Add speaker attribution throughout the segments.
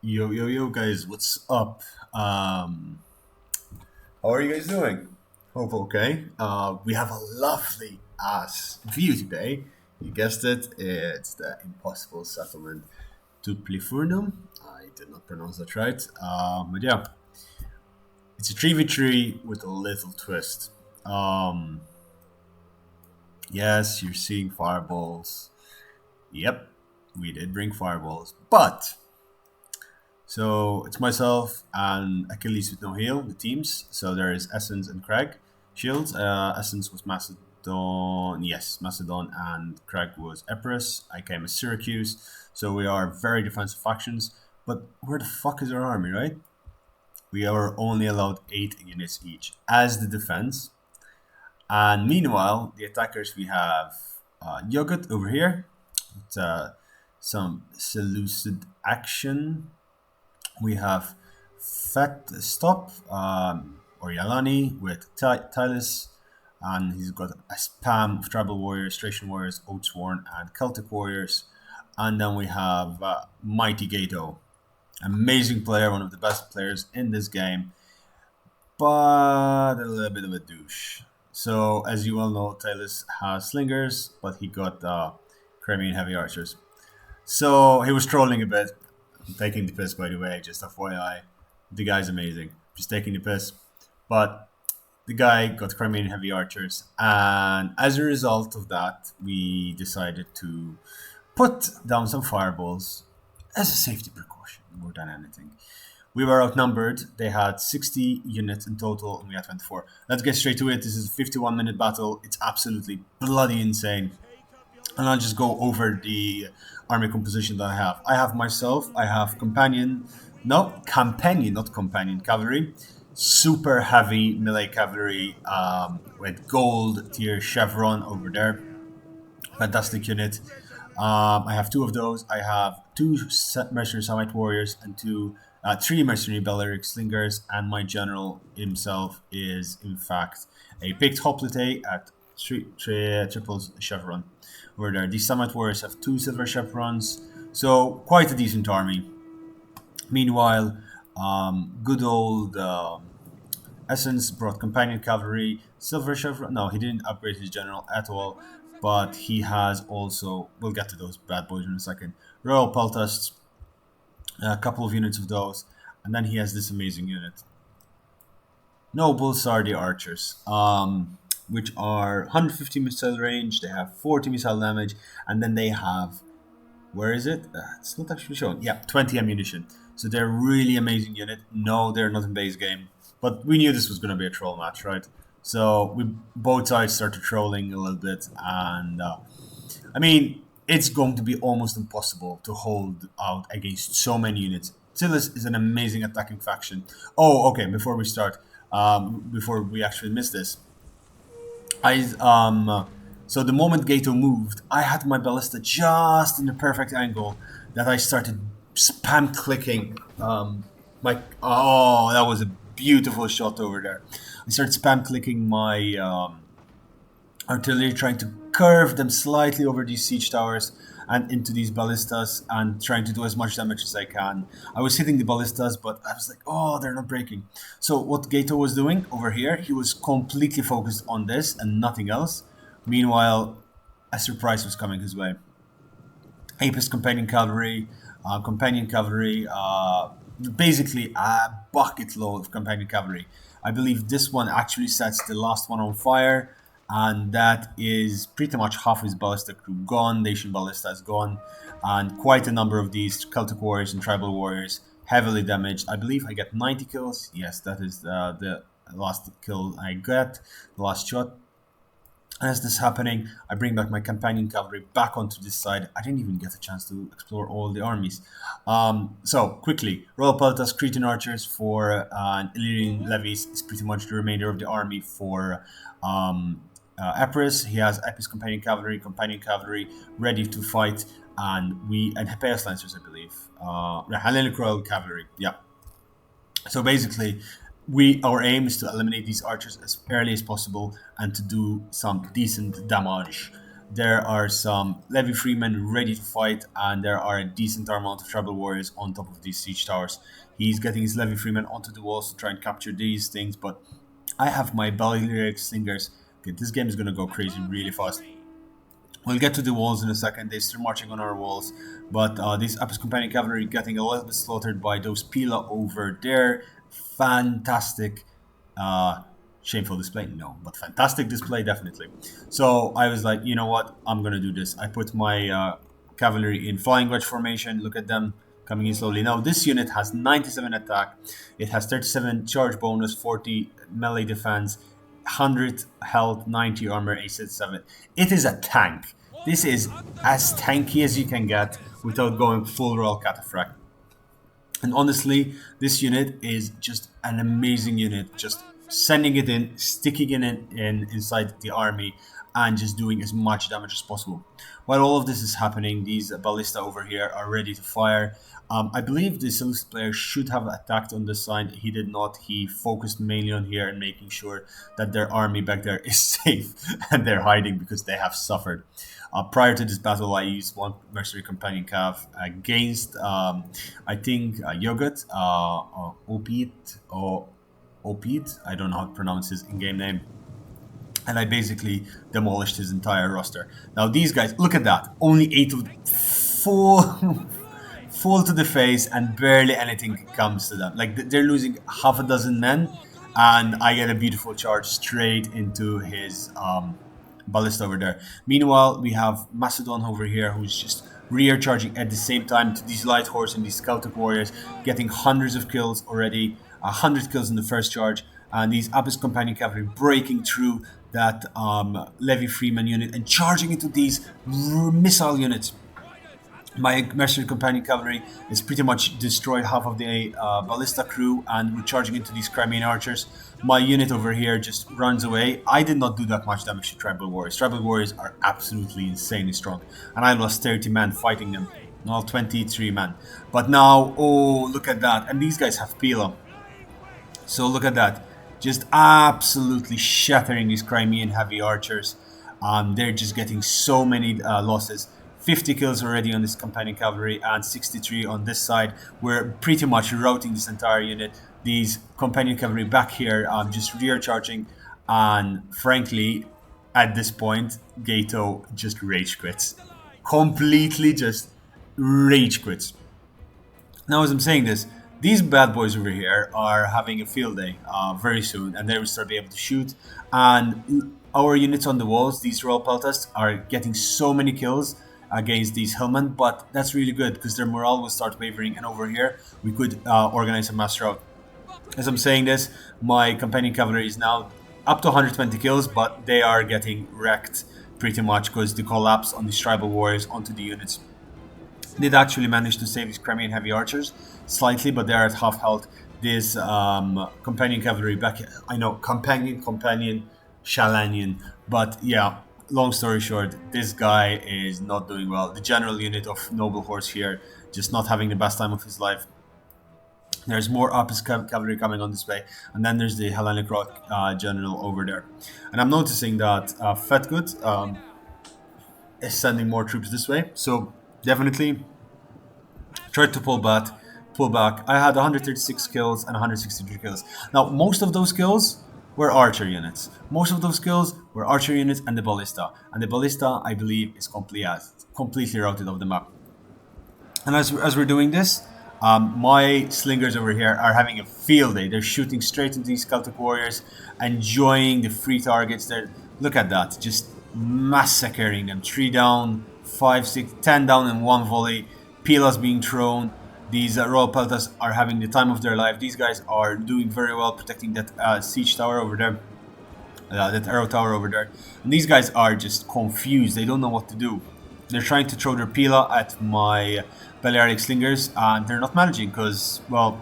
Speaker 1: Yo, yo, yo, guys, what's up? How are you guys doing? Hope okay. We have a lovely ass view today. You guessed it, it's the impossible settlement to Plifurnum. I did not pronounce that right. But yeah, it's a 3v3 with a little twist. Um, yes, you're seeing fireballs. Yep, we did bring fireballs, but so it's myself and Achilles with no heal, the teams. So there is Essence and Craig. Shields. Essence was Macedon. Yes, Macedon, and Craig was Epirus. I came as Syracuse. So we are very defensive factions. But where the fuck is our army, right? We are only allowed 8 units each as the defense. And meanwhile, the attackers, we have Yogurt over here. With, some Seleucid action. We have Fat Stop or Yalani with Tylus, and he's got a spam of Tribal Warriors, Thracian Warriors, Oathsworn, and Celtic Warriors. And then we have Mighty Gato, amazing player, one of the best players in this game, but a little bit of a douche. So, as you all know, Tylus has slingers, but he got Crimean heavy archers. So he was trolling a bit. I'm taking the piss, by the way, just FYI. The guy's amazing. Just taking the piss. But the guy got Crimean heavy archers, and as a result of that, we decided to put down some fireballs as a safety precaution more than anything. We were outnumbered. They had 60 units in total, and we had 24. Let's get straight to it. This is a 51-minute battle. It's absolutely bloody insane. And I'll just go over the army composition that I have. I have myself, I have companion, not companion cavalry, super heavy melee cavalry with gold tier chevron over there. Fantastic unit. I have two of those. I have two mercenary Samite warriors and three mercenary Balearic slingers, and my general himself is in fact a picked hoplite at triple chevron over there. These Samite warriors have two silver chevrons, so quite a decent army. Meanwhile, good old Essence brought companion cavalry, silver chevron. No, he didn't upgrade his general at all, but he has also. We'll get to those bad boys in a second. Royal Peltasts, a couple of units of those, and then he has this amazing unit. Nobles are the archers, which are 150 missile range. They have 40 missile damage, and then they have, where is it? It's not actually shown. Yeah, 20 ammunition. So they're really amazing unit. No, they're not in base game, but we knew this was going to be a troll match, right? So we both sides started trolling a little bit, and I mean, it's going to be almost impossible to hold out against so many units. Silas is an amazing attacking faction. Oh, okay. Before we start, before we actually miss this, I so the moment Gato moved, I had my ballista just in the perfect angle that I started spam clicking. That was a beautiful shot over there. I started spam clicking my artillery, trying to curve them slightly over these siege towers and into these ballistas and trying to do as much damage as I can. I was hitting the ballistas, but I was like, oh, they're not breaking. So what Gato was doing over here, he was completely focused on this and nothing else. Meanwhile, a surprise was coming his way. Apis companion cavalry, basically a bucket load of companion cavalry. I believe this one actually sets the last one on fire, and that is pretty much half his ballista crew gone. Nation ballista is gone, and quite a number of these Celtic warriors and tribal warriors heavily damaged. I believe I get 90 kills. Yes, that is the last kill I got, the last shot. As this happening, I bring back my companion cavalry back onto this side. I didn't even get a chance to explore all the armies. So, quickly, Royal Peltas, Cretan archers for Illyrian levies is pretty much the remainder of the army for Epirus. He has Epis companion cavalry ready to fight, and Hippeus lancers, I believe. Hellenic Royal cavalry, yeah. So basically, our aim is to eliminate these archers as early as possible and to do some decent damage. There are some levy freemen ready to fight, and there are a decent amount of tribal warriors on top of these siege towers. He's getting his levy freemen onto the walls to try and capture these things, but I have my Balearic slingers. Okay, this game is gonna go crazy really fast. We'll get to the walls in a second. They start marching on our walls, but these Apis Companion cavalry getting a little bit slaughtered by those Pila over there. Fantastic, uh, shameful display, no, but fantastic display definitely. So I was like, you know what, I'm gonna do this. I put my cavalry in flying wedge formation. Look at them coming in slowly. Now this unit has 97 attack. It has 37 charge bonus, 40 melee defense, 100 health, 90 armor, 87. It is a tank. This is as tanky as you can get without going full royal cataphract. And honestly, this unit is just an amazing unit. Just sending it in, sticking in inside the army, and just doing as much damage as possible. While all of this is happening, these ballista over here are ready to fire. I believe the Seleucid player should have attacked on this side. He did not. He focused mainly on here and making sure that their army back there is safe and they're hiding because they have suffered. Prior to this battle, I used one mercenary companion cav against, I think, Yogurt, Opit, or Opit. I don't know how to pronounce his in-game name. And I basically demolished his entire roster. Now these guys, look at that. Only 8 of full, full to the face, and barely anything comes to them. Like they're losing half a dozen men, and I get a beautiful charge straight into his ballista over there. Meanwhile, we have Macedon over here, who's just rear charging at the same time to these light horse and these Celtic warriors, getting hundreds of kills already, 100 kills in the first charge, and these Apis Companion cavalry breaking through that Levy Freeman unit and charging into these missile units. My mercenary companion cavalry is pretty much destroyed half of the ballista crew, and we're charging into these Crimean archers. My unit over here just runs away. I did not do that much damage to tribal warriors. Tribal warriors are absolutely insanely strong, and I lost 30 men fighting them. Well, 23 men. But now, oh, look at that. And these guys have Pila. So look at that. Just absolutely shattering these Crimean heavy archers. They're just getting so many losses. 50 kills already on this companion cavalry and 63 on this side. We're pretty much routing this entire unit. These companion cavalry back here just rear charging, and frankly at this point Gato just rage quits. Completely just rage quits. Now as I'm saying this, these bad boys over here are having a field day very soon, and they will start being able to shoot, and our units on the walls, these Royal Peltas, are getting so many kills against these hillmen, but that's really good because their morale will start wavering, and over here we could organize a mass rout. As I'm saying this, my companion cavalry is now up to 120 kills, but they are getting wrecked pretty much because the collapse on these tribal warriors onto the units did actually manage to save these Crimean heavy archers slightly, but they're at half health. This companion cavalry back, I know, companion, Shalanian, but yeah, long story short, this guy is not doing well. The general unit of Noble Horse here, just not having the best time of his life. There's more Apis cavalry coming on this way, and then there's the Hellenic Rock general over there. And I'm noticing that Fetgut is sending more troops this way, so definitely tried to pull back. I had 136 kills and 163 kills. Now, most of those kills were archer units. Most of those kills were archer units and the ballista. And the ballista, I believe, is completely routed off the map. And as we're doing this, my slingers over here are having a field day. They're shooting straight into these Celtic warriors, enjoying the free targets. Look at that, just massacring them. 3 down, 5, 6, 10 down in one volley. Pilas being thrown. These Royal Peltas are having the time of their life. These guys are doing very well protecting that siege tower over there. That arrow tower over there. And these guys are just confused. They don't know what to do. They're trying to throw their Pila at my Balearic Slingers, and they're not managing because, well,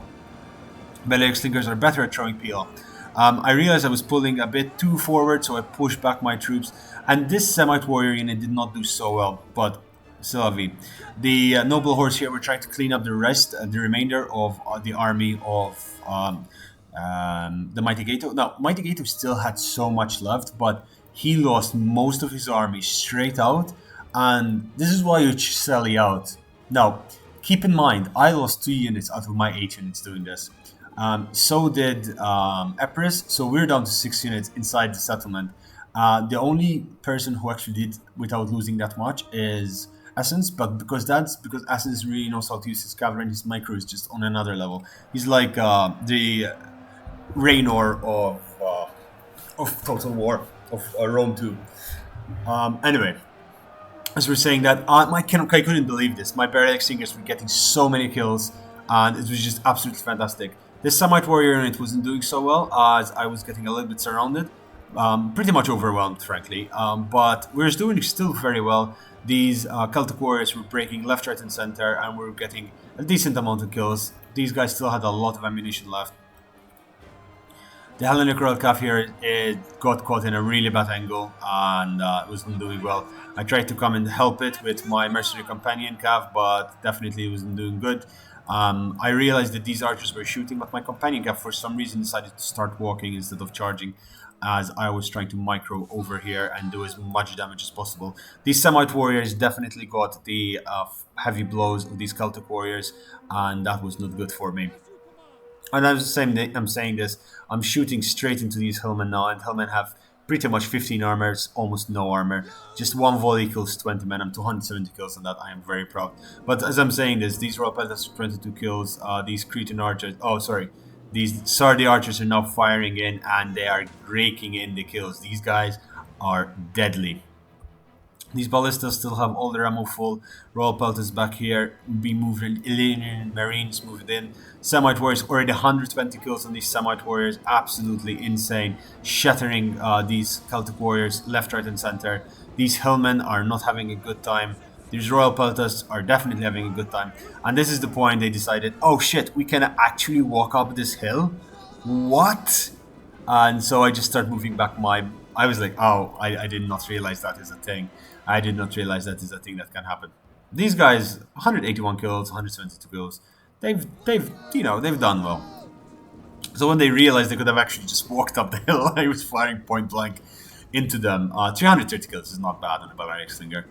Speaker 1: Balearic Slingers are better at throwing Pila. I realized I was pulling a bit too forward, so I pushed back my troops. And this Semite warrior unit did not do so well, but Sylvie. The Noble Horse here, we're trying to clean up the remainder of the army of the Mighty Gato. Now, Mighty Gato still had so much left, but he lost most of his army straight out, and this is why you sally out. Now, keep in mind, I lost 2 units out of my 8 units doing this. So did Epirus, so we're down to 6 units inside the settlement. The only person who actually did without losing that much is Essence, but because Essence really knows how to use his cavalry and his micro is just on another level. He's like the Raynor of Total War of Rome 2. Anyway, as we're saying that, I couldn't believe this. My Barrel Singers were getting so many kills, and it was just absolutely fantastic. This Samite Warrior unit wasn't doing so well, as I was getting a little bit surrounded. Pretty much overwhelmed, frankly. But we were doing still very well. These Celtic Warriors were breaking left, right, and center, and we were getting a decent amount of kills. These guys still had a lot of ammunition left. The Hellenic Royal Calf here, it got caught in a really bad angle and it wasn't doing well. I tried to come and help it with my Mercenary Companion Calf, but definitely it wasn't doing good. I realized that these archers were shooting, but my Companion Calf for some reason decided to start walking instead of charging, as I was trying to micro over here and do as much damage as possible. These Semite Warriors definitely got the heavy blows of these Celtic Warriors, and that was not good for me. And I'm saying this, I'm shooting straight into these Hillmen now, and Hillmen have pretty much 15 armors, almost no armor. Just one volley kills 20 men. I'm 270 kills on that. I am very proud. But as I'm saying this, these Royal Peltas 22 kills, these Cretan archers, these Sardi archers are now firing in, and they are raking in the kills. These guys are deadly. These ballistas still have all their ammo full. Royal Peltas back here, be moving. Illyrian Marines moved in. Semite Warriors, already 120 kills on these Semite Warriors. Absolutely insane. Shattering these Celtic Warriors left, right, and center. These Hillmen are not having a good time. These Royal Peltas are definitely having a good time. And this is the point they decided, oh shit, we can actually walk up this hill? What? And so I just start moving back I was like, oh, I did not realize that is a thing. I did not realize that is a thing that can happen. These guys, 181 kills, 122 kills. They've done well. So when they realized they could have actually just walked up the hill, I was firing point blank into them. 330 kills is not bad on a Balearic Slinger.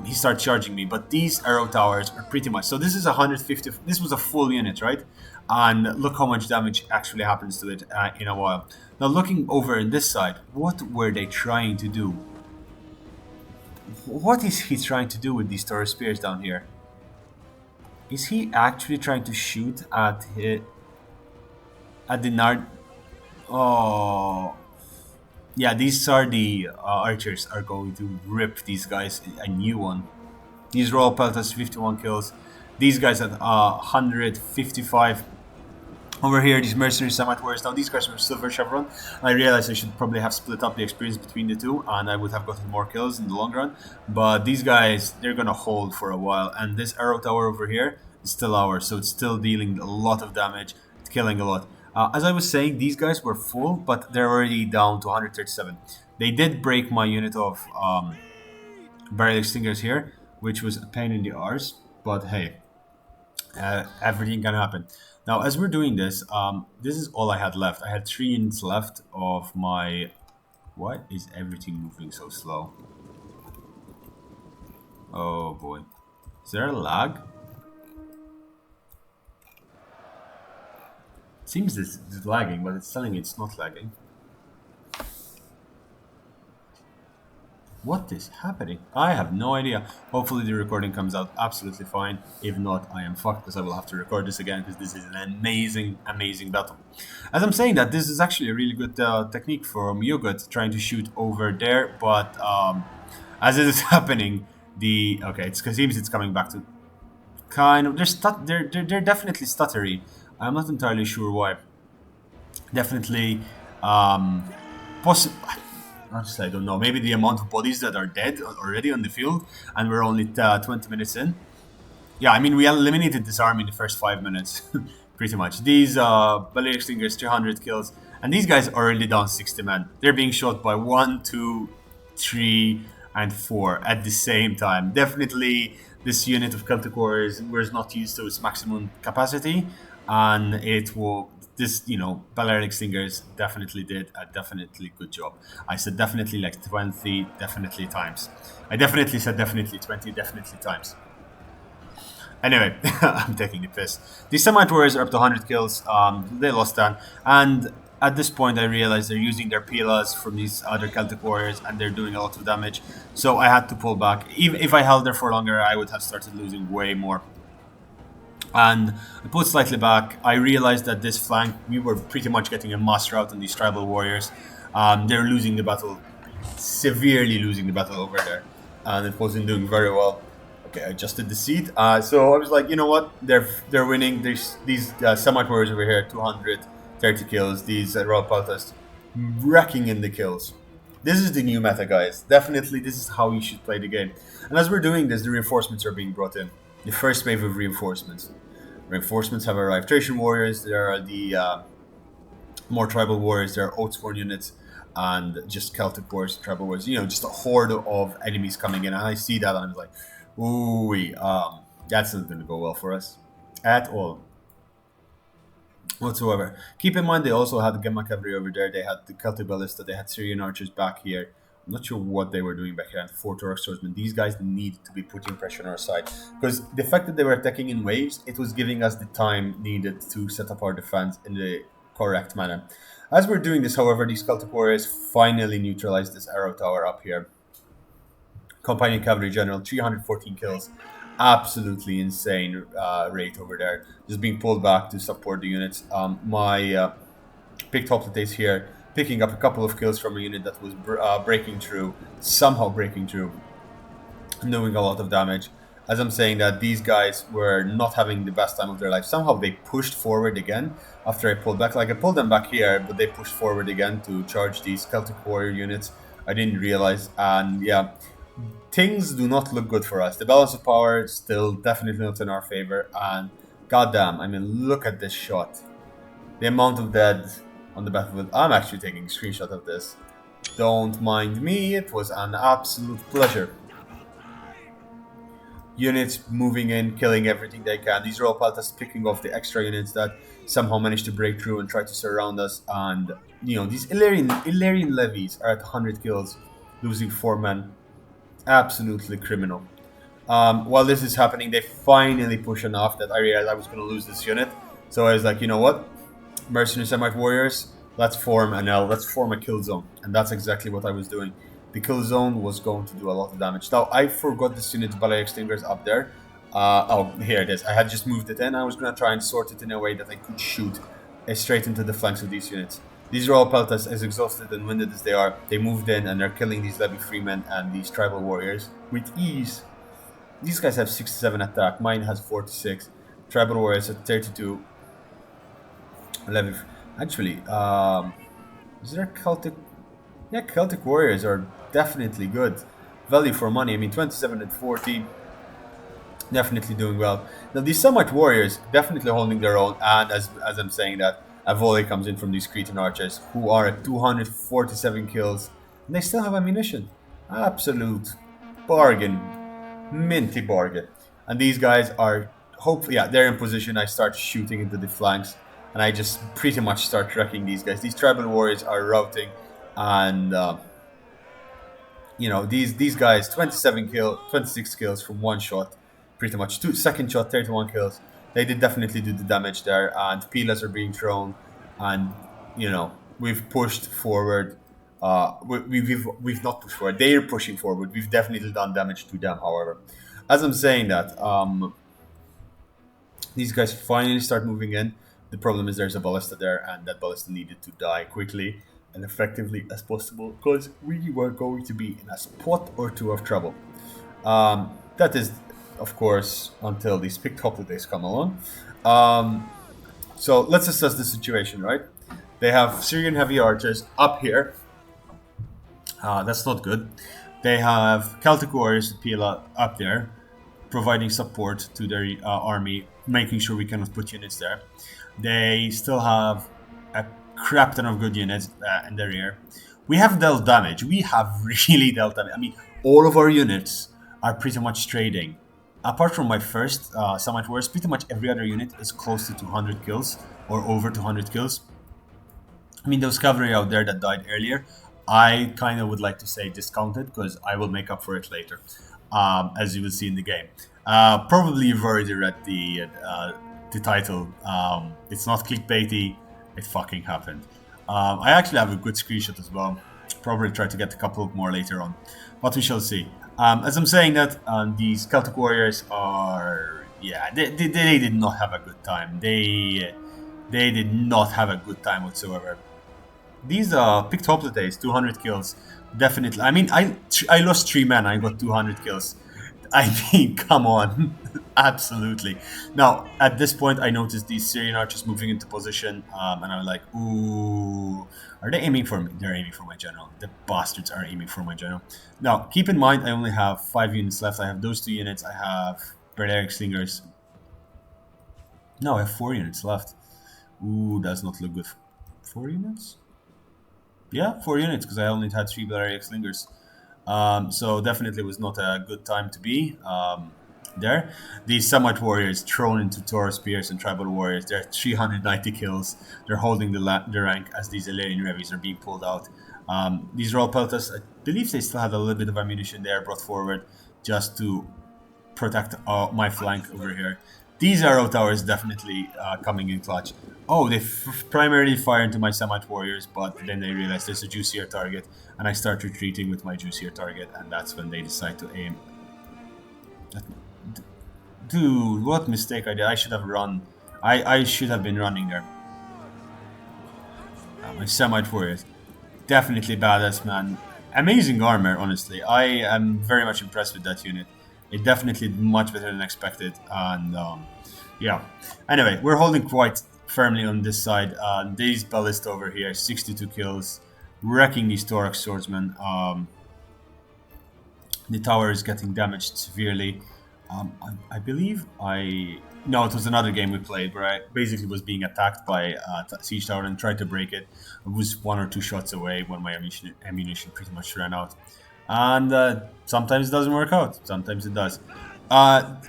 Speaker 1: He started charging me, but these arrow towers are pretty much. So this is 150. This was a full unit, right? And look how much damage actually happens to it in a while. Now looking over in this side, what were they trying to do? What is he trying to do with these Taurus spears down here? Is he actually trying to shoot at the Nard? Oh, yeah. These Sardi archers are going to rip these guys a new one. These Royal Peltas 51 kills. These guys at 155. Over here, these Mercenary Semite Warriors. Now, these guys were Silver Chevron. I realized I should probably have split up the experience between the two, and I would have gotten more kills in the long run. But these guys, they're going to hold for a while. And this arrow tower over here is still ours, so it's still dealing a lot of damage. It's killing a lot. As I was saying, these guys were full, but they're already down to 137. They did break my unit of Barrel Extinguishers here, which was a pain in the arse. But hey, everything can happen. Now, as we're doing this, this is all I had left. I had 3 units left of my... Why is everything moving so slow? Oh boy. Is there a lag? It seems it's lagging, but it's telling me it's not lagging. What is happening? I have no idea. Hopefully the recording comes out absolutely fine. If not, I am fucked because I will have to record this again because this is an amazing, amazing battle. As I'm saying that, this is actually a really good technique from Yugut trying to shoot over there, but as it is happening, it seems it's coming back to kind of they're definitely stuttery. I'm not entirely sure why. Definitely possible. Honestly, I don't know. Maybe the amount of bodies that are dead already on the field, and we're only 20 minutes in. Yeah, I mean, we eliminated this army in the first 5 minutes, pretty much. These Balearic Slingers, 300 kills, and these guys are already down 60 men. They're being shot by 1, 2, 3, and 4 at the same time. Definitely, this unit of Celtic Warriors was not used to its maximum capacity, and this, Balearic Stingers definitely did a definitely good job. I said definitely like 20 definitely times. I definitely said definitely 20 definitely times. Anyway, I'm taking the piss. These Semite warriors are up to 100 kills. They lost that. And at this point, I realized they're using their Pilas from these other Celtic warriors and they're doing a lot of damage. So I had to pull back. Even if I held there for longer, I would have started losing way more. And I pulled slightly back. I realized that this flank, we were pretty much getting a mass rout on these tribal warriors. They're losing the battle, severely losing the battle over there. And it wasn't doing very well. Okay, I adjusted the seat. So I was like, you know what? They're winning. There's these Semite warriors over here, 230 kills. These Royal Paltas wrecking in the kills. This is the new meta, guys. Definitely, this is how you should play the game. And as we're doing this, the reinforcements are being brought in. The first wave of reinforcements. Reinforcements have arrived. Attrition warriors, there are the more tribal warriors, there are Oathsworn units, and just Celtic warriors, tribal warriors. Just a horde of enemies coming in. And I see that, and I'm like, ooh, that's not going to go well for us at all. Whatsoever. Keep in mind, they also had the Gemma Cavalry over there. They had the Celtic Ballista. They had Syrian archers back here. I'm not sure what they were doing back here. And 4 Turok swordsmen. These guys need to be putting pressure on our side. Because the fact that they were attacking in waves, it was giving us the time needed to set up our defense in the correct manner. As we're doing this, however, these Celtic warriors finally neutralized this arrow tower up here. Companion Cavalry General, 314 kills. Absolutely insane rate over there. Just being pulled back to support the units. My picked hoplites here, picking up a couple of kills from a unit that was somehow breaking through, doing a lot of damage. As I'm saying that, these guys were not having the best time of their life. Somehow they pushed forward again after I pulled back. Like, I pulled them back here, but they pushed forward again to charge these Celtic warrior units. I didn't realize, and yeah, things do not look good for us. The balance of power is still definitely not in our favor, and goddamn, I mean, look at this shot. The amount of dead on the battlefield. I'm actually taking a screenshot of this. Don't mind me, it was an absolute pleasure. Units moving in, killing everything they can. These Royal Paltas picking off the extra units that somehow managed to break through and try to surround us. And, these Illyrian levies are at 100 kills, losing 4 men. Absolutely criminal. While this is happening, they finally push enough that I realized I was going to lose this unit. So I was like, you know what? Mercenary Semite warriors, let's form a kill zone. And that's exactly what I was doing. The kill zone was going to do a lot of damage. Now, I forgot this unit's Balearic Stingers up there. Here it is. I had just moved it in. I was going to try and sort it in a way that I could shoot straight into the flanks of these units. These Royal Peltas, as exhausted and winded as they are, they moved in and they're killing these levy freemen and these tribal warriors with ease. These guys have 67 attack. Mine has 46. Tribal warriors at 32. Actually, is there Celtic? Yeah, Celtic warriors are definitely good. Value for money. I mean, 27 and 40. Definitely doing well. Now, these Semite warriors definitely holding their own. And as I'm saying that, a volley comes in from these Cretan archers who are at 247 kills. And they still have ammunition. Absolute bargain. Minty bargain. And these guys are, hopefully, yeah, they're in position. I start shooting into the flanks. And I just pretty much start wrecking these guys. These tribal warriors are routing. And, these guys, 26 kills from one shot. Pretty much. Second shot, 31 kills. They did definitely do the damage there. And Pilas are being thrown. And, we've pushed forward. We've not pushed forward. They're pushing forward. We've definitely done damage to them, however. As I'm saying that, these guys finally start moving in. The problem is there's a ballista there, and that ballista needed to die quickly and effectively as possible because we were going to be in a spot or two of trouble. That is, of course, until these picked hoplites come along. So let's assess the situation, right? They have Syrian heavy archers up here. That's not good. They have Celtic warriors, Pila, up there, providing support to their army, making sure we cannot put units there. They still have a crap ton of good units in their rear. We have dealt damage. We have really dealt damage. I mean, all of our units are pretty much trading apart from my first Summit Wars, pretty much every other unit is close to 200 kills or over 200 kills. I mean, those cavalry out there that died earlier, I kind of would like to say discounted because I will make up for it later, as you will see in the game. Probably you've already read the title. It's not clickbaity. It fucking happened. I actually have a good screenshot as well. Probably try to get a couple more later on, but we shall see. As I'm saying that, these Celtic warriors are, yeah, they did not have a good time. They did not have a good time whatsoever. These picked Hoplites, 200 kills, definitely. I mean, I lost 3 men. I got 200 kills. I mean, come on, absolutely. Now, at this point, I noticed these Syrian archers moving into position, and I was like, "Ooh, are they aiming for me? They're aiming for my general. The bastards are aiming for my general." Now, keep in mind, I only have 5 units left. I have those 2 units. I have Balearic Slingers. No, I have 4 units left. Ooh, does not look good. 4 units? Yeah, 4 units because I only had 3 Balearic Slingers. So definitely was not a good time to be there. These Samite warriors thrown into Taurus Spears and Tribal warriors. They're 390 kills. They're holding the rank as these Illyrian Revies are being pulled out. These Royal Peltas, I believe they still had a little bit of ammunition there brought forward just to protect my flank over here. These arrow towers definitely coming in clutch. Oh, they primarily fire into my Samite warriors, but then they realize there's a juicier target, and I start retreating with my juicier target, and that's when they decide to aim. Dude, what mistake I did. I should have run. I should have been running there. My Samite warriors. Definitely badass, man. Amazing armor, honestly. I am very much impressed with that unit. It definitely did much better than expected, and yeah. Anyway, we're holding quite firmly on this side. These ballista over here, 62 kills, wrecking these Thorax swordsmen. The tower is getting damaged severely. I believe I... No, it was another game we played where I basically was being attacked by a siege tower and tried to break it. I was 1 or 2 shots away when my ammunition pretty much ran out. And sometimes it doesn't work out. Sometimes it does.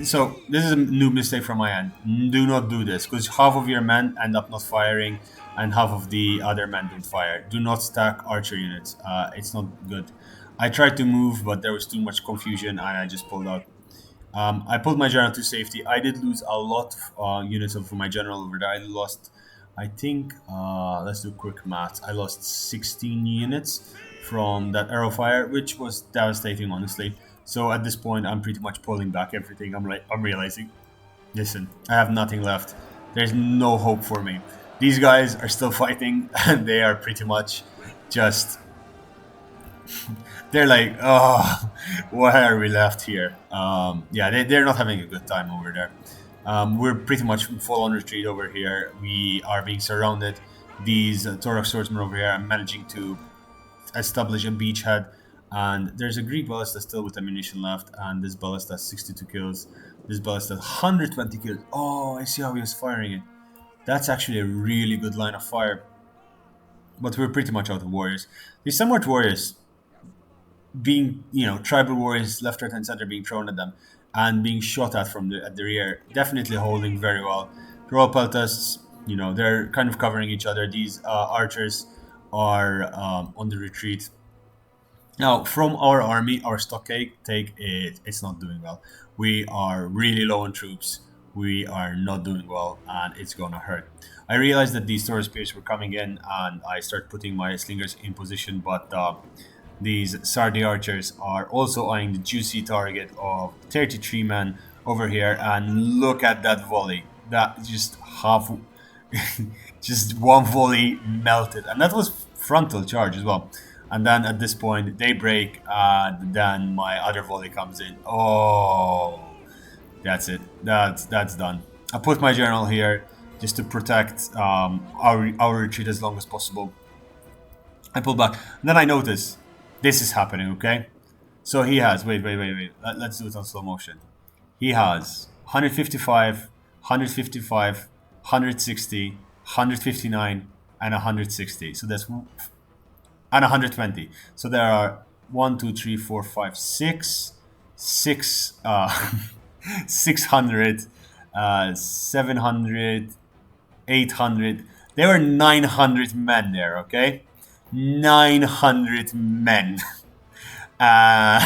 Speaker 1: So this is a new mistake from my end. Do not do this because half of your men end up not firing and half of the other men don't fire. Do not stack archer units. It's not good. I tried to move, but there was too much confusion and I just pulled out. I pulled my general to safety. I did lose a lot of units of my general over there. I lost, I think, let's do quick math. I lost 16 units from that arrow fire, which was devastating, honestly. So at this point, I'm pretty much pulling back everything. I'm realizing, listen, I have nothing left. There's no hope for me. These guys are still fighting, and they are pretty much just they're like, oh, why are we left here? Yeah, they're not having a good time over there. We're pretty much full on retreat over here. We are being surrounded. These Thorax swordsmen over here are managing to establish a beachhead. And there's a Greek ballista still with ammunition left. And this ballista has 62 kills. This ballista has 120 kills. Oh, I see how he was firing it. That's actually a really good line of fire. But we're pretty much out of warriors. These somewhat warriors being, tribal warriors left, right, and center being thrown at them and being shot at from at the rear, definitely holding very well. Royal Peltas, they're kind of covering each other. These archers are on the retreat. Now, from our army, our stockade take it's not doing well. We are really low on troops. We are not doing well, and it's gonna hurt. I realized that these Taurus spears were coming in, and I start putting my slingers in position, but these Sardi archers are also eyeing the juicy target of 33 men over here, and look at that volley. That just half, just one volley melted, and that was frontal charge as well. And then at this point, they break, and then my other volley comes in. Oh, that's it. That's done. I put my general here just to protect our retreat as long as possible. I pull back. And then I notice this is happening, okay? So he has, wait. Let's do it on slow motion. He has 155, 155, 160, 159, and 160. So that's, and 120. So there are 1, 2, 3, 4, 5, 6, 600, 700, 800. There were 900 men there, okay? 900 men. Uh,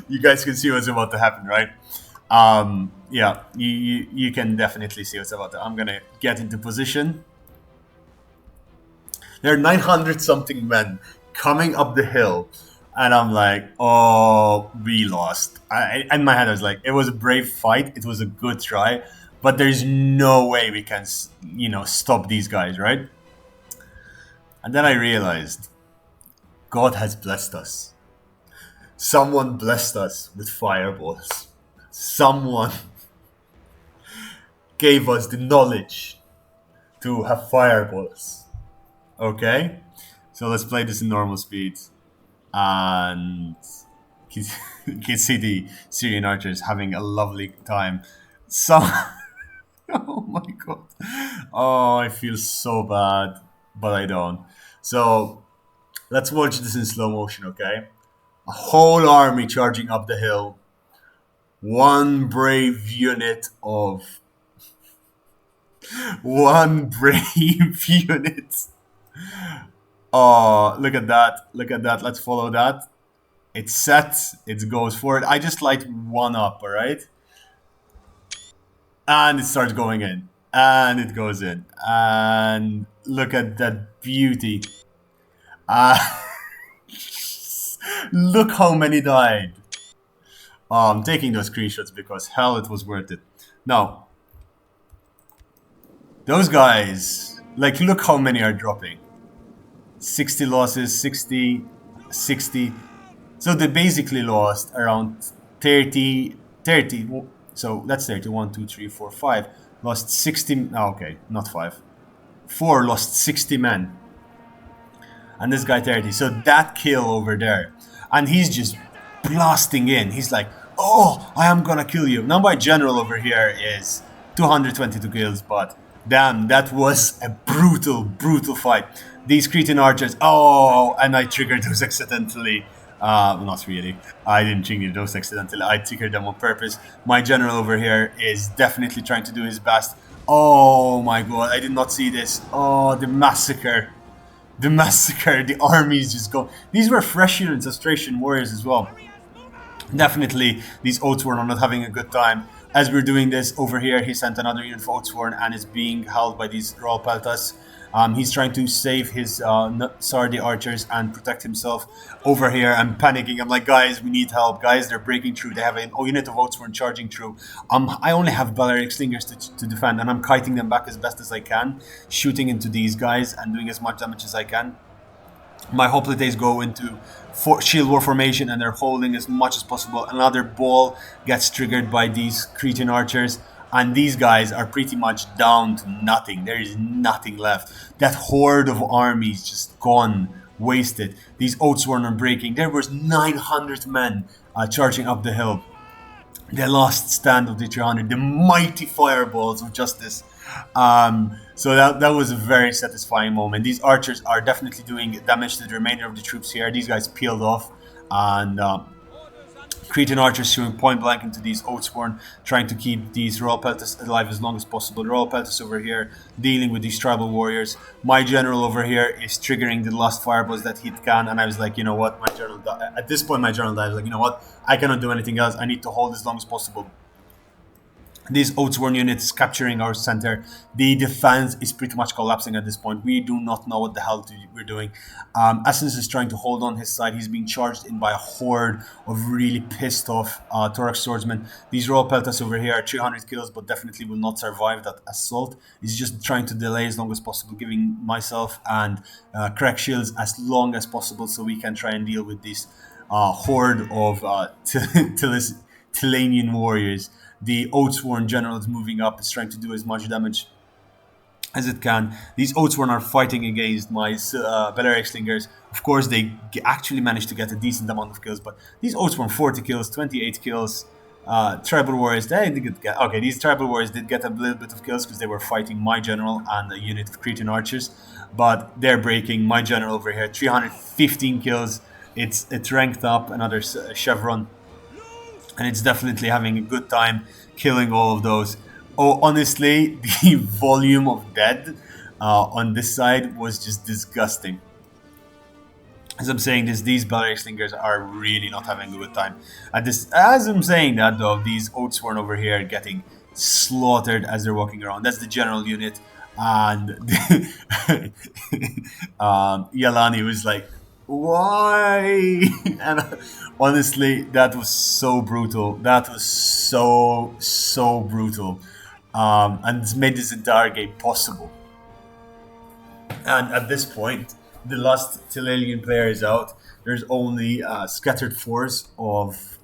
Speaker 1: you guys can see what's about to happen, right? Yeah, you can definitely see what's about to. I'm gonna get into position. There are 900 something men coming up the hill, and I'm like, oh, we lost. In my head, I was like, it was a brave fight. It was a good try, but there's no way we can, stop these guys, right? And then I realized God has blessed us. Someone blessed us with fireballs. Someone gave us the knowledge to have fireballs. Okay? So let's play this in normal speed. And you can see the Syrian archers having a lovely time. Some. Oh my god. Oh, I feel so bad, but I don't. So let's watch this in slow motion, okay? A whole army charging up the hill. One brave unit of. One brave unit. Oh, look at that. Look at that. Let's follow that. It's set. It goes forward. I just light one up, all right? And it starts going in. And it goes in. And look at that beauty. Look how many died. I'm taking those screenshots because hell, it was worth it. Now, those guys, like, look how many are dropping. 60 losses, 60, 60. So they basically lost around 30. So that's 30. 1, 2, 3, 4, 5. Lost 60. Oh, okay, not 5. 4 lost 60 men. And this guy 30. So that kill over there. And he's just blasting in. He's like, oh, I am gonna kill you. Now my general over here is 222 kills, but damn, that was a brutal fight. These Cretan archers, oh, and I triggered those accidentally. Not really. I didn't trigger those accidentally. I triggered them on purpose. My general over here is definitely trying to do his best. Oh my god, I did not see this. Oh, the massacre. The massacre. The armies just go. These were fresh units of Thracian warriors as well. Definitely, these Oathsworn are not having a good time. As we're doing this over here, he sent another unit of Oathsworn and is being held by these Royal Peltas. He's trying to save his Sardi archers and protect himself over here. I'm panicking. I'm like, guys, we need help. Guys, they're breaking through. They have a unit of Oathsworn charging through. I only have Balearic Slingers to defend, and I'm kiting them back as best as I can, shooting into these guys and doing as much damage as I can. My hoplites go into shield war formation and they're holding as much as possible. Another ball gets triggered by these Cretan archers, and these guys are pretty much down to nothing. There is nothing left. That horde of armies just gone, wasted. These Oathsworn are breaking. There was 900 men charging up the hill. The last stand of the 300, the mighty fireballs of justice. So that was a very satisfying moment. These archers are definitely doing damage to the remainder of the troops here. These guys peeled off, and Cretan archers shooting point blank into these Oathsworn, trying to keep these Royal Peltas alive as long as possible. The Royal Peltas over here dealing with these tribal warriors. My general over here is triggering the last fireballs that he can, and I was like, you know what, my general at this point my general died. I was like, you know what, I cannot do anything else. I need to hold as long as possible. These Oathsworn units capturing our center. The defense is pretty much collapsing at this point. We do not know what the hell we're doing. Essence is trying to hold on his side. He's being charged in by a horde of really pissed off Thorax swordsmen. These Royal Peltas over here are 300 kills, but definitely will not survive that assault. He's just trying to delay as long as possible, giving myself and crack shields as long as possible so we can try and deal with this horde of Telanian warriors. The Oathsworn general is moving up, is trying to do as much damage as it can. These Oathsworn are fighting against my Balearic Slingers. Of course, they actually managed to get a decent amount of kills, but these Oathsworn 40 kills, 28 kills. Tribal warriors, they did get. Okay, these tribal warriors did get a little bit of kills because they were fighting my general and a unit of Cretan archers, but they're breaking. My general over here, 315 kills. It's ranked up, another chevron. and it's definitely having a good time killing all of those. Oh, honestly, the volume of dead on this side was just disgusting. As I'm saying this, these Balearic Slingers are really not having a good time. As I'm saying that, though, these Oatsworn over here getting slaughtered as they're walking around. That's the general unit. And Yalani was like, why? And honestly, that was so brutal. That was so brutal. And it's made this entire game possible. And at this point, the last Tillalian player is out. There's only scattered force of.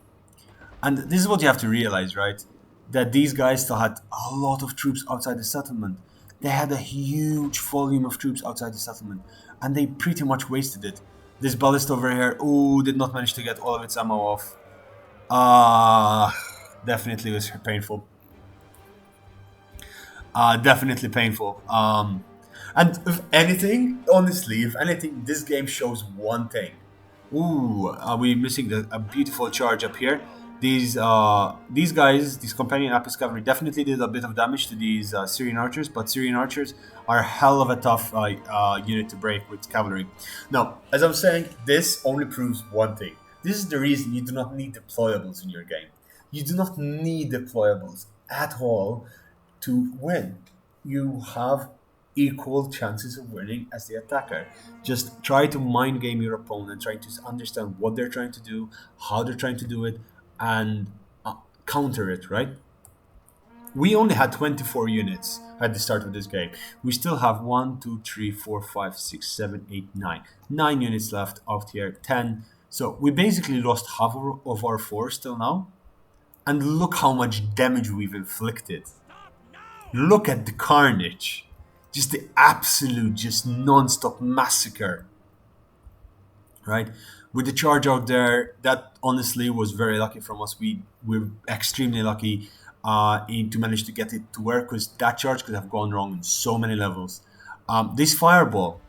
Speaker 1: And this is what you have to realize, right? That these guys still had a lot of troops outside the settlement. They had a huge volume of troops outside the settlement. And they pretty much wasted it. This ballista over here, did not manage to get all of its ammo off. Definitely was painful. Definitely painful. And if anything, honestly, this game shows one thing. Are we missing a beautiful charge up here? These guys, these companion Apis cavalry, definitely did a bit of damage to these Syrian archers, but Syrian archers are a hell of a tough unit to break with cavalry. Now, as I'm saying, this only proves one thing. This is the reason you do not need deployables in your game. You do not need deployables at all to win. You have equal chances of winning as the attacker. Just try to mind game your opponent, try to understand what they're trying to do, how they're trying to do it, and counter it, right? We only had 24 units at the start of this game. We still have 1, 2, 3, 4, 5, 6, 7, 8, 9. 9 units left out here, 10. So we basically lost half of our force till now. And look how much damage we've inflicted. Look at the carnage. Just the absolute, just non-stop massacre. Right? With the charge out there, that honestly was very lucky from us. We were extremely lucky to manage to get it to work, because that charge could have gone wrong in so many levels. This fireball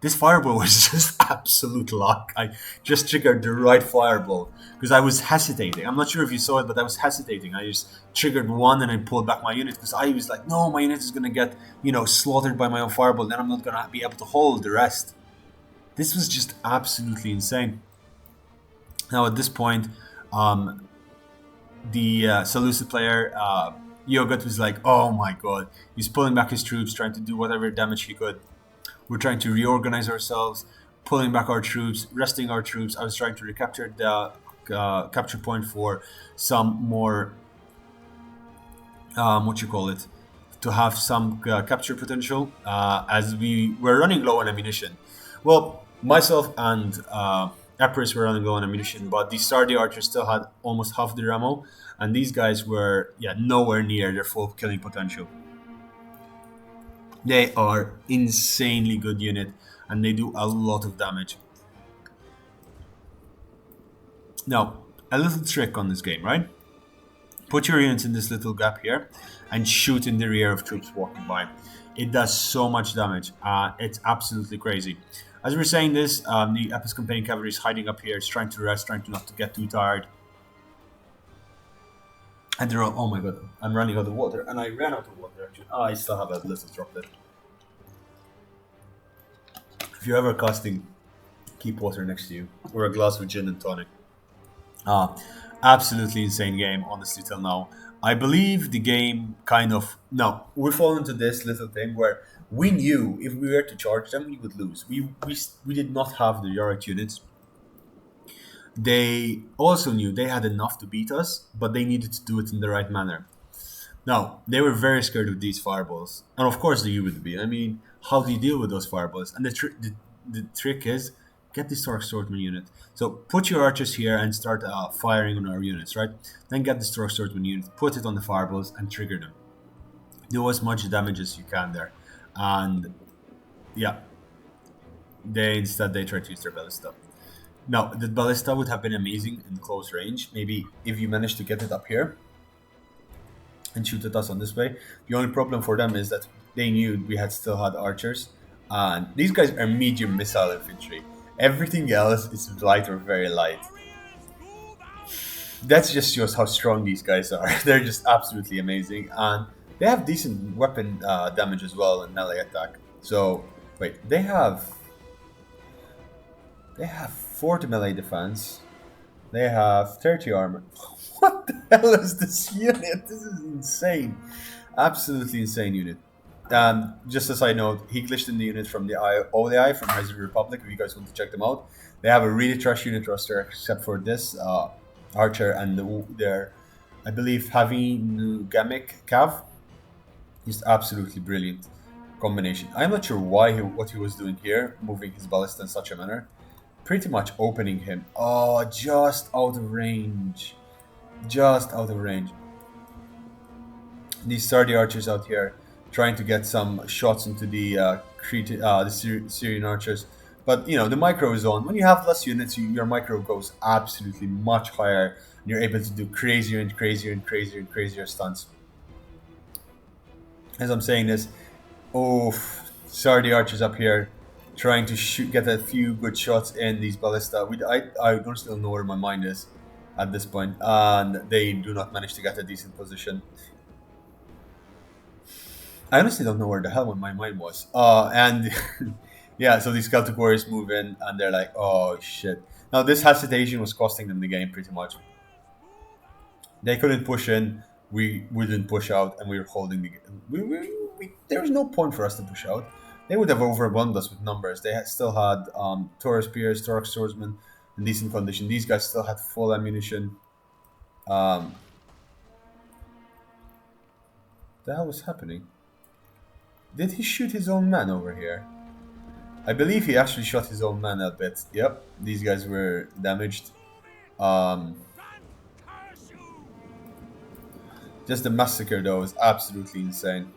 Speaker 1: was just absolute luck. I just triggered the right fireball because I was hesitating. I'm not sure if you saw it, but I was hesitating. I just triggered one and I pulled back my unit because I was like, no, my unit is going to get, slaughtered by my own fireball. Then I'm not going to be able to hold the rest. This was just absolutely insane. Now at this point, the Seleucid player, Yogut, was like, oh my god. He's pulling back his troops, trying to do whatever damage he could. We're trying to reorganize ourselves, pulling back our troops, resting our troops. I was trying to recapture the capture point for some more, to have some capture potential, as we were running low on ammunition. Well, myself and Epirus were running low on ammunition, but the Sardi archers still had almost half their ammo, and these guys were nowhere near their full killing potential. They are insanely good unit, and they do a lot of damage. Now, a little trick on this game, right? Put your units in this little gap here and shoot in the rear of troops walking by. It does so much damage. It's absolutely crazy. As we're saying this, the Epis Companion Cavalry is hiding up here. It's trying to rest, trying to not to get too tired. And they're all, oh my god, I'm running out of water. And I ran out of water, actually. I still have a little droplet. If you're ever casting, keep water next to you. Or a glass of gin and tonic. Absolutely insane game, honestly, till now. I believe the game kind of... No, we fall into this little thing where we knew if we were to charge them, we would lose. We did not have the Yorick units. They also knew they had enough to beat us, but they needed to do it in the right manner. Now, they were very scared of these fireballs. And of course you would be. I mean, how do you deal with those fireballs? And the trick is, get the Stork Swordsman unit. So put your archers here and start firing on our units, right? Then get the Stork Swordsman unit, put it on the fireballs and trigger them. Do as much damage as you can there. And yeah, they try to use their ballista. Now, the ballista would have been amazing in close range. Maybe if you manage to get it up here and shoot at us on this way. The only problem for them is that they knew we still had archers. And these guys are medium missile infantry. Everything else is light or very light. That just shows how strong these guys are. They're just absolutely amazing, and they have decent weapon damage as well in melee attack. So wait, they have 40 melee defense. They have 30 armor. What the hell is this unit? This is insane. Absolutely insane unit. And just a side note, he glitched in the unit from the ODI from Rise of the Republic. If you guys want to check them out, they have a really trash unit roster except for this Archer and their, I believe, Heavy Nugamic Cav. He's absolutely brilliant combination. I'm not sure why what he was doing here, moving his ballista in such a manner. Pretty much opening him. Oh, just out of range. Just out of range. These sturdy archers out here trying to get some shots into the Syrian archers. But, you know, the micro is on. When you have less units, your micro goes absolutely much higher. And you're able to do crazier and crazier and crazier and crazier stunts. As I'm saying this, oh, Sardi archers up here trying to get a few good shots in these ballista. I don't still know where my mind is at this point, and they do not manage to get a decent position. I honestly don't know where the hell my mind was. And yeah, so these Celtic warriors move in, and they're like, oh shit. Now this hesitation was costing them the game pretty much. They couldn't push in. We didn't push out, and we were holding the game. There was no point for us to push out. They would have overwhelmed us with numbers. They still had Taurus Spears, Torx Swordsman in decent condition. These guys still had full ammunition. The hell was happening? Did he shoot his own man over here? I believe he actually shot his own man a bit. Yep, these guys were damaged. Just the massacre though was absolutely insane.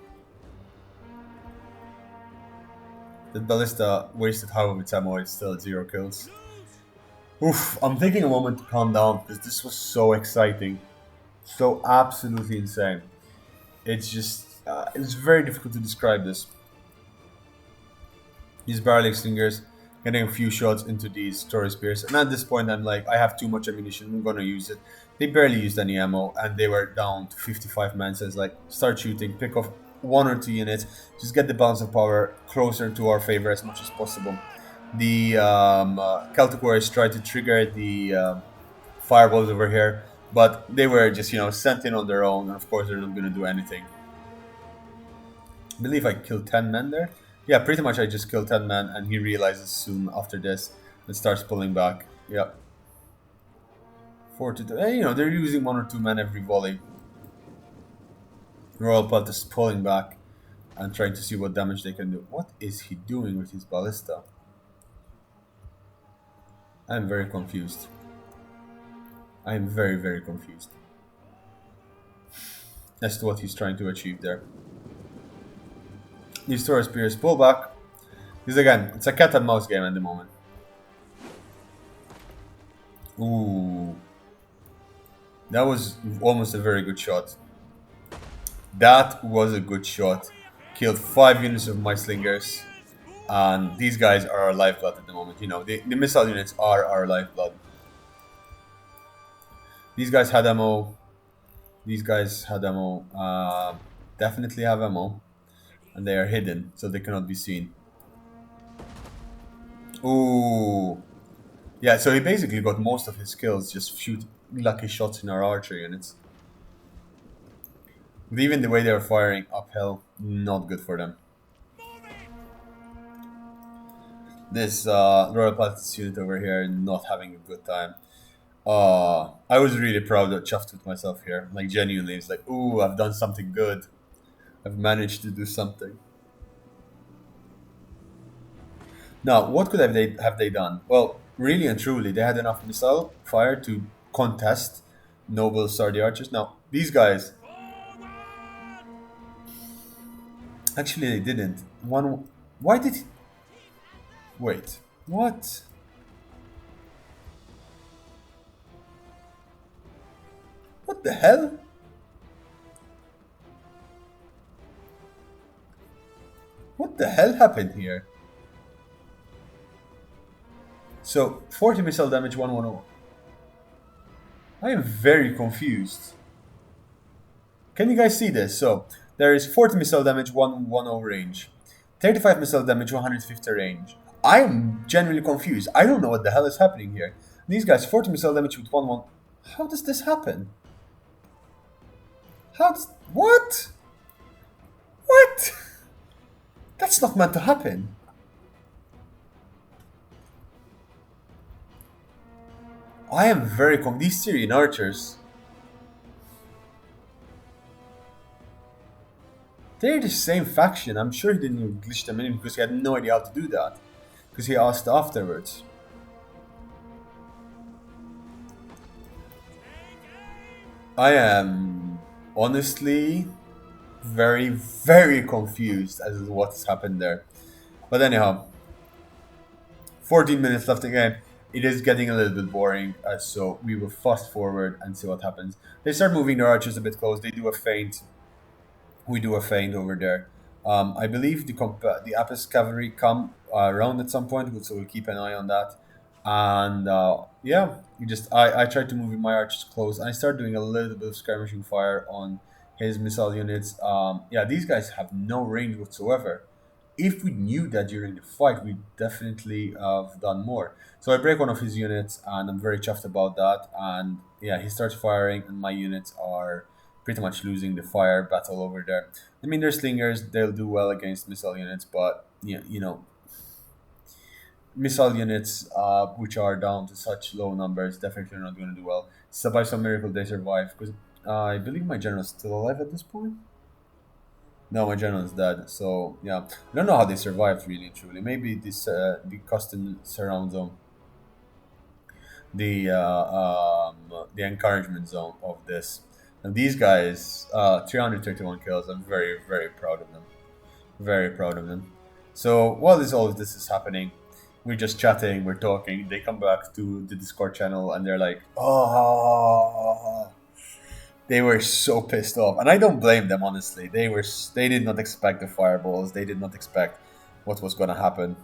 Speaker 1: The ballista wasted half of its ammo, it's still at 0 kills. Oof, I'm taking a moment to calm down because this was so exciting. So absolutely insane. It's just, it's very difficult to describe this. These barrel slingers getting a few shots into these Taurus Spears, and at this point I'm like, I have too much ammunition, I'm gonna use it. They barely used any ammo, and they were down to 55 men, so it's like, start shooting, pick off 1 or 2 units, just get the balance of power closer to our favor as much as possible. The Celtic warriors tried to trigger the fireballs over here, but they were just, you know, sent in on their own, and of course they're not gonna do anything. I believe I killed 10 men there. Yeah, pretty much I just killed 10 men, and he realizes soon after this and starts pulling back. Yeah. 4 to 2. And, you know, they're using 1 or 2 men every volley. Royal Pelt is pulling back and trying to see what damage they can do. What is he doing with his ballista? I'm very confused. I am very, very confused as to what he's trying to achieve there. These Taurus Spears pull back. Because again, it's a cat and mouse game at the moment. Ooh. That was almost a very good shot. That was a good shot. Killed 5 units of my slingers. And these guys are our lifeblood at the moment. You know, the missile units are our lifeblood. These guys had ammo. These guys had ammo. Definitely have ammo. And they are hidden, so they cannot be seen. Ooh. Yeah, so he basically got most of his kills just shoot lucky shots in our archer units. But even the way they were firing uphill, not good for them. This Royal Paladins unit over here not having a good time. I was really proud and chuffed with myself here. Like, genuinely, it's like, ooh, I've done something good. I've managed to do something. Now, what could have they done? Well, really and truly, they had enough missile fire to contest noble Sardi archers. Now, these guys... Actually, they didn't. Why did he... Wait, what? What the hell? What the hell happened here? So, 40 missile damage, 110. I am very confused. Can you guys see this? So there is 40 missile damage, 110 range, 35 missile damage, 150 range. I am genuinely confused. I don't know what the hell is happening here. These guys, 40 missile damage with 1 1. How does this happen? How does. What? What? That's not meant to happen. I am very confused. These Syrian archers. They're the same faction. I'm sure he didn't even glitch them in because he had no idea how to do that. Because he asked afterwards. I am honestly very, very confused as to what has happened there. But anyhow, 14 minutes left again. It is getting a little bit boring, so we will fast forward and see what happens. They start moving their archers a bit close. They do a feint. We do a feint over there. I believe the Apis cavalry come around at some point, so we'll keep an eye on that. And yeah, I tried to move my archers close. I start doing a little bit of skirmishing fire on his missile units. Yeah, these guys have no range whatsoever. If we knew that during the fight, we'd definitely have done more. So I break one of his units, and I'm very chuffed about that. And yeah, he starts firing, and my units are pretty much losing the fire battle over there. I mean, they're slingers; they'll do well against missile units, but yeah, missile units which are down to such low numbers definitely not going to do well. So by some miracle, they survive because I believe my general's still alive at this point. No, my general is dead. So yeah, I don't know how they survived really and truly. Maybe this the custom surround zone, the encouragement zone of this. And these guys, 331 kills. I'm very very proud of them. Very proud of them. So while all of this is happening, we're just chatting, we're talking. They come back to the Discord channel and they're like, "Oh." They were so pissed off, and I don't blame them honestly. They did not expect the fireballs. They did not expect what was going to happen,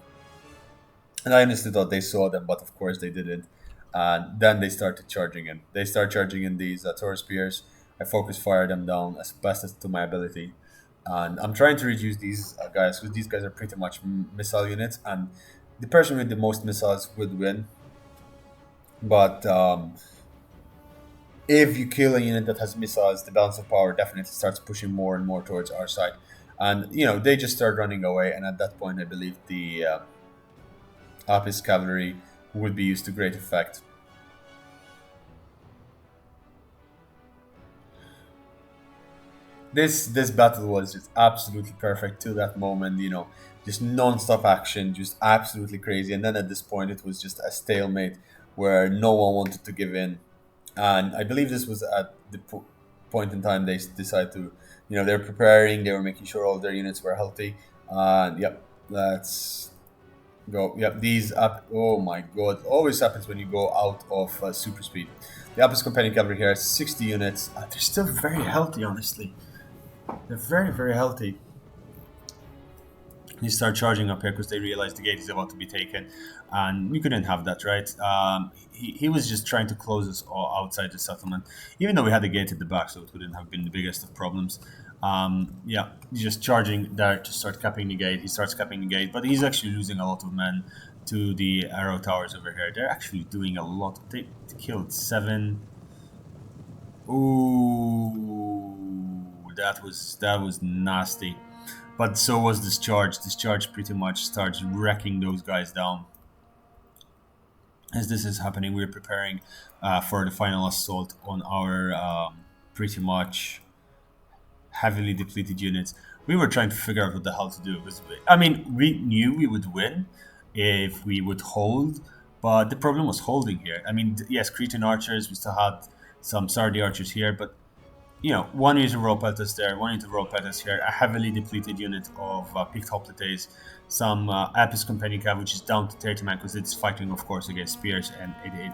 Speaker 1: and I honestly thought they saw them, but of course they didn't. And then they started charging in. They start charging in these Taurus spears. I focus fire them down as best as to my ability, and I'm trying to reduce these guys because these guys are pretty much missile units, and the person with the most missiles would win. But if you kill a unit that has missiles, the balance of power definitely starts pushing more and more towards our side. And, they just start running away. And at that point, I believe the Apis cavalry would be used to great effect. This battle was just absolutely perfect to that moment, just non-stop action, just absolutely crazy. And then at this point, it was just a stalemate where no one wanted to give in. And I believe this was at the point in time they decided to, they're preparing, they were making sure all their units were healthy. And yep, let's go. Yep, these up. Oh my god, always happens when you go out of super speed. The Apis Companion Cavalry here has 60 units. They're still very healthy, honestly. They're very, very healthy. They start charging up here because they realize the gate is about to be taken, and we couldn't have that, right? He was just trying to close us all outside the settlement, even though we had the gate at the back, so it wouldn't have been the biggest of problems. Yeah, he's just charging there to start capping the gate. He starts capping the gate, but he's actually losing a lot of men to the arrow towers over here. They're actually doing a lot. They killed 7. Ooh, that was nasty. But so was this charge. This charge pretty much starts wrecking those guys down. As this is happening, we're preparing for the final assault on our pretty much heavily depleted units. We were trying to figure out what the hell to do. Because, we knew we would win if we would hold, but the problem was holding here. Yes, Cretan archers, we still had some Sardi archers here, but one unit of rope pelters there, one unit of rope pelters here, a heavily depleted unit of picked hoplites, some Apis Companion Cav, which is down to 30 man because it's fighting, of course, against spears, and it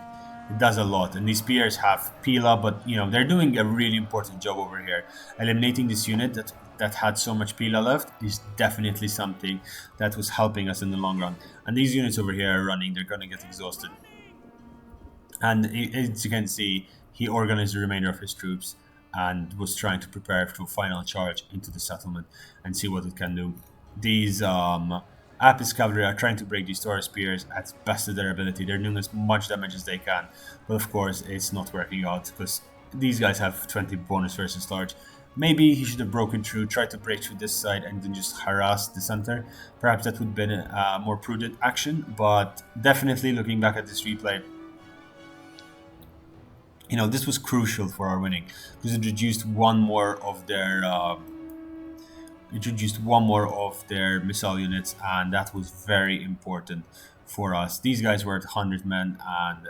Speaker 1: does a lot. And these spears have Pila, but they're doing a really important job over here. Eliminating this unit that had so much Pila left is definitely something that was helping us in the long run. And these units over here are running; they're going to get exhausted. And as you can see, he organized the remainder of his troops and was trying to prepare for a final charge into the settlement and see what it can do. These Apis cavalry are trying to break these Taurus spears at best of their ability. They're doing as much damage as they can, but of course it's not working out because these guys have 20 bonus versus large. Maybe he should have broken through, tried to break through this side, and then just harass the center. Perhaps that would have been a more prudent action, but definitely looking back at this replay, this was crucial for our winning because it reduced one more of their missile units, and that was very important for us. These guys were at 100 men, and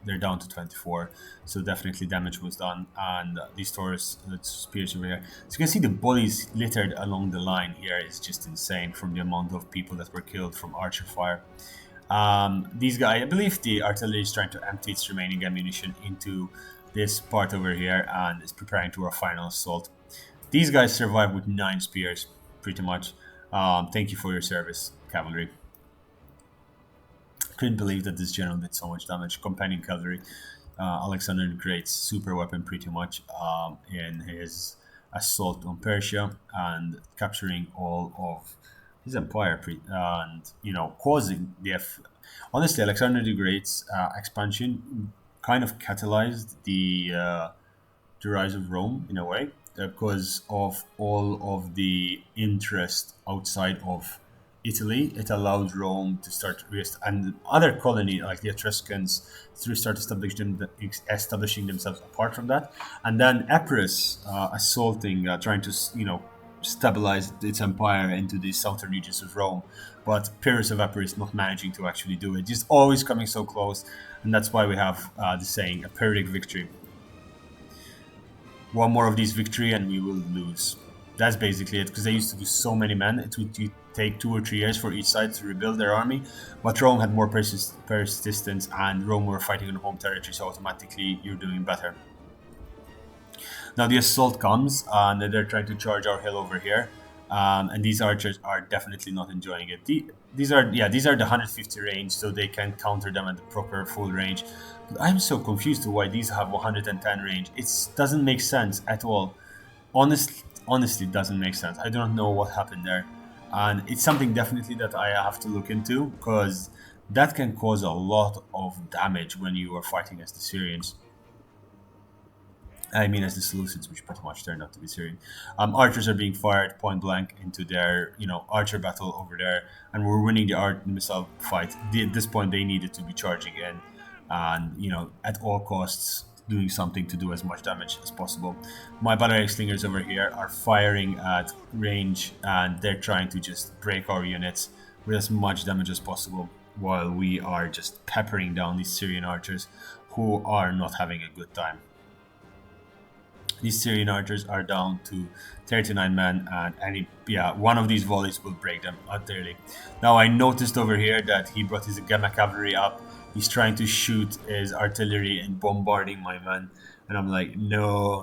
Speaker 1: they're down to 24, so definitely damage was done. And these Taurus spears over here, so you can see the bodies littered along the line here is just insane from the amount of people that were killed from archer fire. These guys, I believe the artillery is trying to empty its remaining ammunition into this part over here and is preparing to our final assault. These guys survived with 9 spears, pretty much. Thank you for your service, cavalry. Couldn't believe that this general did so much damage. Companion cavalry, Alexander the Great's super weapon, pretty much, in his assault on Persia and capturing all of his empire, and causing the honestly, Alexander the Great's expansion kind of catalyzed the rise of Rome in a way, because of all of the interest outside of Italy. It allowed Rome to start and other colony like the Etruscans to start establishing themselves apart from that, and then Epirus assaulting, trying to stabilize its empire into the southern regions of Rome, but Pyrrhus of Epirus not managing to actually do it, just always coming so close, and that's why we have the saying, a Pyrrhic victory. One more of these victory and we will lose. That's basically it, because they used to do so many men, it would take 2 or 3 years for each side to rebuild their army, but Rome had more persistence, and Rome were fighting on home territory, so automatically you're doing better. Now the assault comes, and they're trying to charge our hill over here, and these archers are definitely not enjoying it. These are the 150 range, so they can counter them at the proper full range. But I'm so confused to why these have 110 range. It doesn't make sense at all. Honestly, it doesn't make sense. I don't know what happened there, and it's something definitely that I have to look into, because that can cause a lot of damage when you are fighting as the Syrians. I mean, as the Seleucids, which pretty much turned out to be Syrian. Archers are being fired point blank into their, archer battle over there, and we're winning the missile fight. At this point, they needed to be charging in, and at all costs, doing something to do as much damage as possible. My battering slingers over here are firing at range, and they're trying to just break our units with as much damage as possible, while we are just peppering down these Syrian archers who are not having a good time. These Syrian archers are down to 39 men, and one of these volleys will break them utterly. Now I noticed over here that he brought his gamma cavalry up. He's trying to shoot his artillery and bombarding my men, and I'm like, no.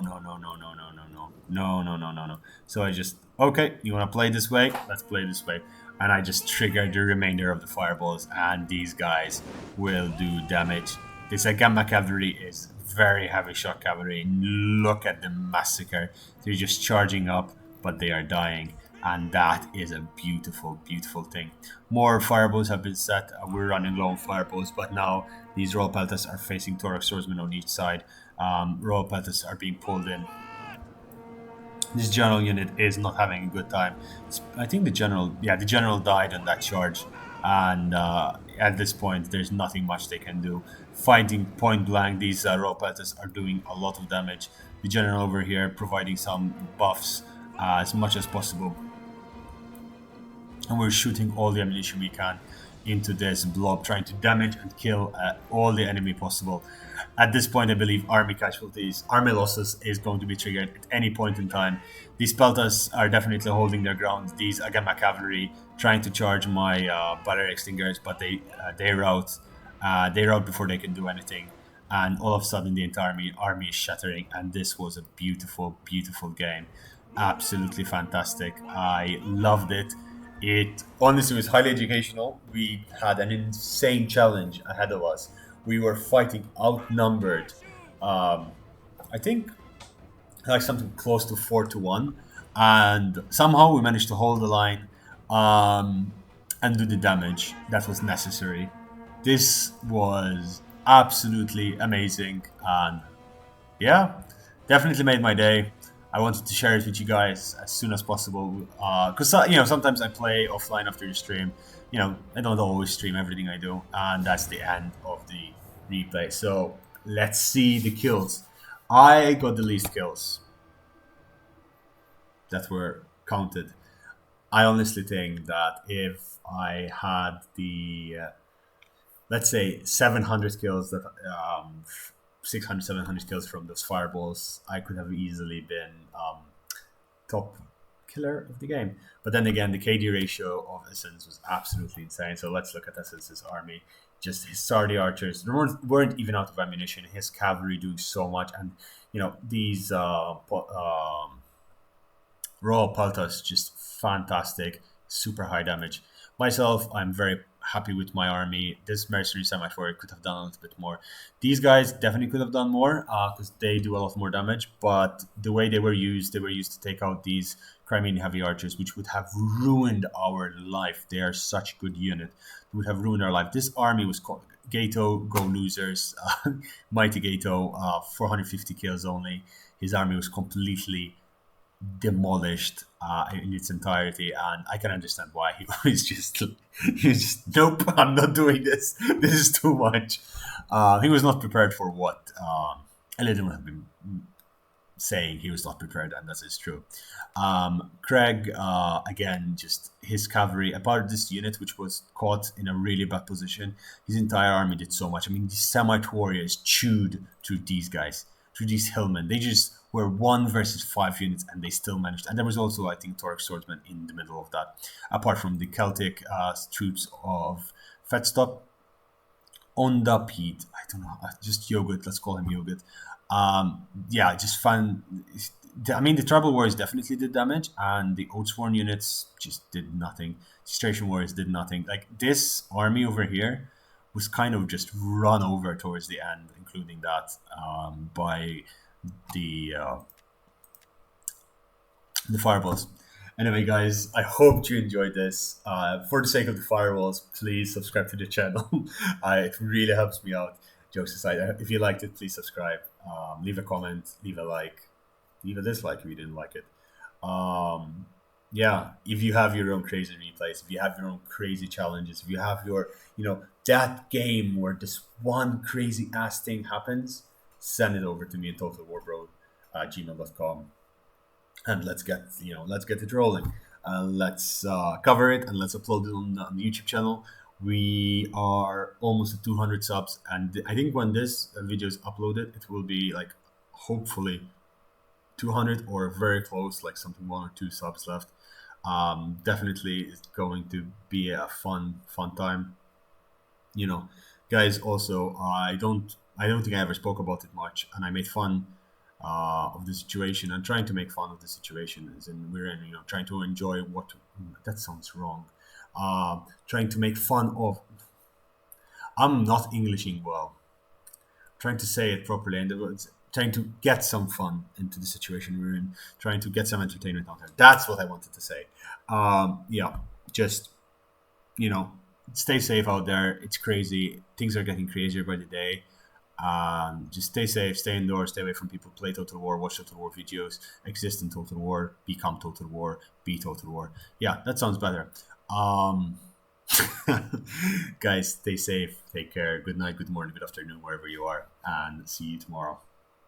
Speaker 1: So I just, okay, you want to play this way? Let's play this way. And I just triggered the remainder of the fireballs, and these guys will do damage. This gamma cavalry is very heavy shot cavalry. Look at the massacre. They're just charging up, but they are dying, and that is a beautiful, beautiful thing. More fireballs have been set. We're running low on fireballs, but now these Royal Peltas are facing Torok swordsmen on each side. Royal Peltas are being pulled in. This general unit is not having a good time. I think the general died on that charge, and at this point there's nothing much they can do. Fighting point blank, these Royal Peltas are doing a lot of damage. The general over here providing some buffs as much as possible, and we're shooting all the ammunition we can into this blob, trying to damage and kill all the enemy possible. At this point, I believe army losses is going to be triggered at any point in time. These Peltas are definitely holding their ground. These Agama cavalry trying to charge my barrier extinguishers, but they rout. They rout before they can do anything, and all of a sudden the entire army is shattering. And this was a beautiful, beautiful game. Absolutely fantastic. I loved it. It honestly was highly educational. We had an insane challenge ahead of us. We were fighting outnumbered Um, I think like something close to 4-1, and somehow we managed to hold the line um, and do the damage that was necessary. This was absolutely amazing, and yeah, definitely made my day. I wanted to share it with you guys as soon as possible because sometimes I play offline after the stream. I don't always stream everything I do, and that's the end of the replay. So let's see the kills. I got the least kills that were counted. I honestly think that if I had the let's say 700 kills that 600 700 kills from those fireballs, I could have easily been top killer of the game. But then again, the KD ratio of Essence was absolutely insane. So let's look at Essence's army. Just his Sardi archers, there weren't even out of ammunition. His cavalry doing so much, and these raw Paltas just fantastic, super high damage. Myself, I'm very happy with my army. This mercenary semi-forward could have done a little bit more. These guys definitely could have done more because they do a lot more damage. But the way they were used to take out these Crimean heavy archers, which would have ruined our life. They are such a good unit. It would have ruined our life. This army was called Gato, go losers. Mighty Gato, 450 kills only. His army was completely demolished in its entirety, and I can understand why he was just nope, I'm not doing this. This is too much. He was not prepared for what Elijah would have been saying. He was not prepared, and that is true. Craig, again, just his cavalry, apart this unit which was caught in a really bad position, his entire army did so much. I mean, these Semite warriors chewed through these guys, through these hillmen. They just were 1 versus 5 units, and they still managed. And there was also, I think, Torque swordsmen in the middle of that, apart from the Celtic troops of Fedstop. On the Pete, I don't know, just Yogurt. Let's call him Yogurt. Yeah, just fun. I mean, the Tribal Warriors definitely did damage, and the Oathsworn units just did nothing. Station Warriors did nothing. Like this army over here was kind of just run over towards the end, including that by the uh, the fireballs. Anyway, guys, I hope you enjoyed this. For the sake of the fireballs, please subscribe to the channel. It really helps me out. Jokes aside, if you liked it, please subscribe. Leave a comment, leave a like, leave a dislike if you didn't like it. Um, yeah, if you have your own crazy replays, if you have your own crazy challenges, if you have your, that game where this one crazy ass thing happens, send it over to me at totalwarbro at gmail.com, and let's get it rolling. Let's cover it, and let's upload it on the YouTube channel. We are almost at 200 subs, and I think when this video is uploaded, it will be like hopefully 200 or very close, like something 1 or 2 subs left. Definitely it's going to be a fun time. Guys, also I don't think I ever spoke about it much, and I made fun of the situation and trying to make fun of the situation is in we're in, trying to enjoy what that sounds wrong. Trying to make fun of, I'm not Englishing well, trying to say it properly, and trying to get some fun into the situation we're in, trying to get some entertainment out there. That's what I wanted to say. Yeah, just you know, stay safe out there. It's crazy. Things are getting crazier by the day. Just stay safe, stay indoors, stay away from people, play Total War, watch Total War videos, exist in Total War, become Total War, be Total War. Yeah, that sounds better. Um, guys, stay safe, take care. Good night, good morning, good afternoon, wherever you are, and see you tomorrow.